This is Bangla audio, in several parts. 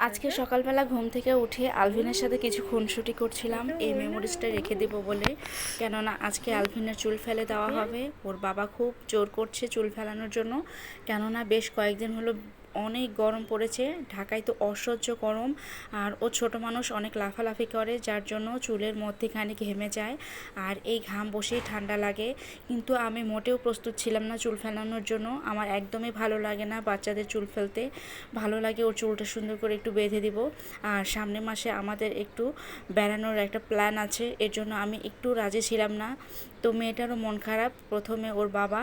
আজকে সকালবেলা ঘুম থেকে উঠে আলভিনের সাথে কিছু খুনসুটি করছিলাম এই মেমোরিজটা রেখে দেব বলে। কেননা আজকে আলভিনের চুল ফেলে দেওয়া হবে। ওর বাবা খুব জোর করছে চুল ফেলানোর জন্য, কেননা বেশ কয়েকদিন হলো অনেক গরম পড়েছে। ঢাকায় তো অসহ্য গরম, আর ও ছোট মানুষ, অনেক লাফালাফি করে, যার জন্য চুলের মধ্যেখানে ঘেমে যায় আর এই ঘাম বসেই ঠান্ডা লাগে। কিন্তু আমি মোটেও প্রস্তুত ছিলাম না চুল ফেলানোর জন্য। আমার একদমই ভালো লাগে না বাচ্চাদের চুল ফেলতে। ভালো লাগে ওর চুলটা সুন্দর করে একটু বেঁধে দিব। আর সামনের মাসে আমাদের একটু বেড়ানোর একটা প্ল্যান আছে, এর জন্য আমি একটু রাজি ছিলাম না। তো মেয়েটারও মন খারাপ। প্রথমে ওর বাবা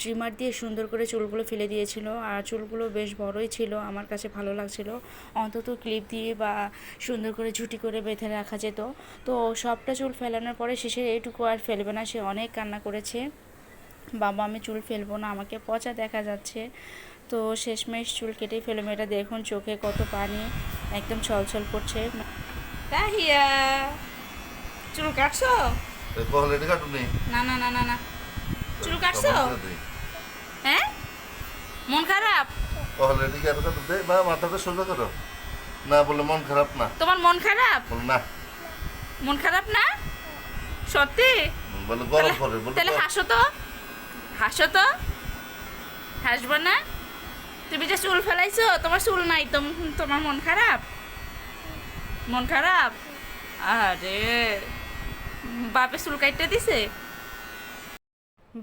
ট্রিমার দিয়ে সুন্দর করে চুলগুলো ফেলে দিয়েছিল, আর চুলগুলো বেশ বড়ই ছিল, আমার কাছে ভালো লাগছিল। অন্তত ক্লিপ দিয়ে বা সুন্দর করে ঝুটি করে বেঁধে রাখা যেত। তো সবটা চুল ফেলানোর পরে শেষে এইটুকু আর ফেলবে না, সে অনেক কান্না করেছে, বাবা আমি চুল ফেলবো না, আমাকে পচা দেখা যাচ্ছে। তো শেষমেশ চুল কেটেই ফেলো। মেয়েটা দেখুন চোখে কত পানি, একদম ছলছল করছে। তাহিয়া চুল কাটছো? পহলেটি কাটুনি না না না না না চুল কাটছো? হ্যাঁ, মন খারাপ? পহলেটি কাটু কাটু দে বা মাথাটা সোজা করো। না বলে মন খারাপ না, তোমার মন খারাপ? বলে না, মন খারাপ না সত্যি? বলে গরম পড়ে, বলে তাহলে হাসো তো, হাসো তো, হাসবো না? তুমি যে চুল ফেলাইছো, তোমার চুল নাই, তোমার মন খারাপ? মন খারাপ? আরে বাপে চুল কাটতে দিছে?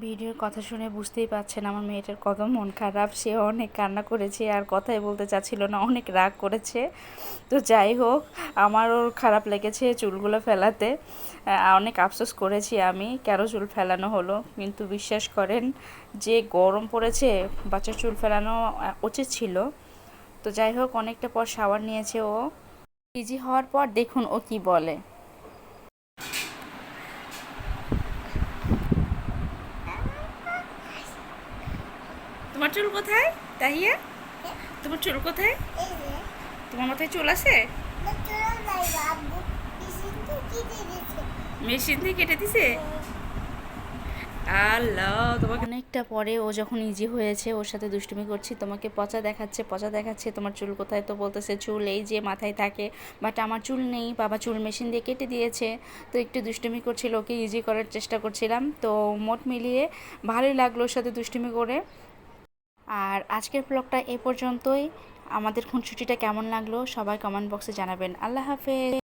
ভিডিওর কথা শুনে বুঝতেই পারছেন আমার মেয়েটার কত মন খারাপ। সে অনেক কান্না করেছে আর কথাই বলতে চাচ্ছিল না, অনেক রাগ করেছে। তো যাই হোক, আমার ওর খারাপ লেগেছে চুলগুলো ফেলাতে। অনেক আফসোস করেছি আমি কেন চুল ফেলানো হলো, কিন্তু বিশ্বাস করেন যে গরম পড়েছে, বাচ্চার চুল ফেলানো উচিত ছিল। তো যাই হোক, অনেকটা পর শাওয়ার নিয়েছে ও। ইজি হওয়ার পর দেখুন ও কি বলে। তোমার চুল কোথায় তাহিয়া? তোমার চুল কোথায়? তোমার মাথায় চুল আছে? মেশিন দিয়ে কেটে দিছে? আল্লাহ, তোমাকে অনেকটা পরে ও যখন ইজি হয়েছে, ওর সাথে দুষ্টুমি করছি, তোমাকে পচা দেখাচ্ছে, পচা দেখাচ্ছে, তোমার চুল কোথায়? তো বলতেছে চুল এই যে মাথায় থাকে, বাট আমার চুল নেই, বাবা চুল মেশিন দিয়ে কেটে দিয়েছে। তো একটু দুষ্টুমি করছিল, ওকে ইজি করার চেষ্টা করছিলাম। তো মোট মিলিয়ে ভালোই লাগলো ওর সাথে দুষ্টুমি করে। আর আজকের ব্লগটা এ পর্যন্তই। আমাদের খুনসুটিটা কেমন লাগলো সবাই কমেন্ট বক্সে জানাবেন। আল্লাহ হাফেজ।